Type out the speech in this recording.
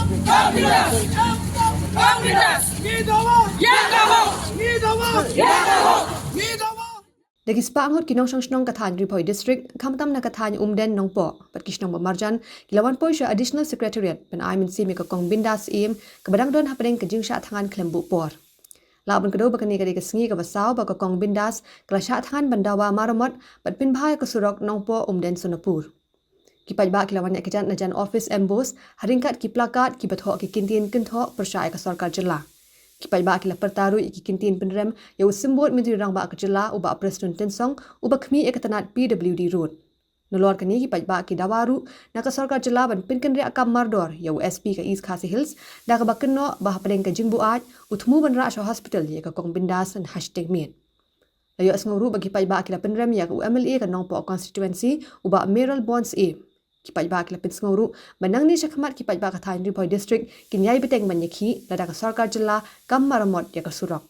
Kong Bindas! Kong Bindas! Daki spah ngut kinong shnong ka thain Ri-bhoi District, khamtam naka thain Umden Nongpoh, pat kishnong marjan, kila wanpoi Additional Secretariat, pen mynsiem ka Kong Bindas Syiem, ka badang don hapdeng ka jingshah thngan khlem bu por. Laban kedua bakani ka sengi ka basau ba ka Kong Bindas, kala sha thangan bandawa maramot, pat pin bhai ka surok Nongpoh Umden Sonapur. Kipaj ba kila wanyak kejan najan office embos, haringkat ki plakat ki batho ki kintin kentho persyai ka sarkar jela. Kipaj ba kila pertaru iki kintin penrem ya simbol menteri rang ba kejela uba presiden tensong uba khmi ekatanat PWD road. Nolor kani kipaj ba ki dawaru naka sarkar jela ban pinken re akam mardor ya SP ka East Khasi Hills da ka bakenno ba hapdeng ka jingbu aj utmu ban ra hospital ya ka Kong Bindas and #meet. Layo asnguru bagi kipaj ba kila penrem ya ka MLA ka Nongpoh constituency uba Meral Bonds A. Kipaj ba kila pinsnguru manang ni syakmat kipaj ba ka thain Ri-bhoi District kinyai beteng manyaki lada ka sarkar jela kam maramot ya ka surok.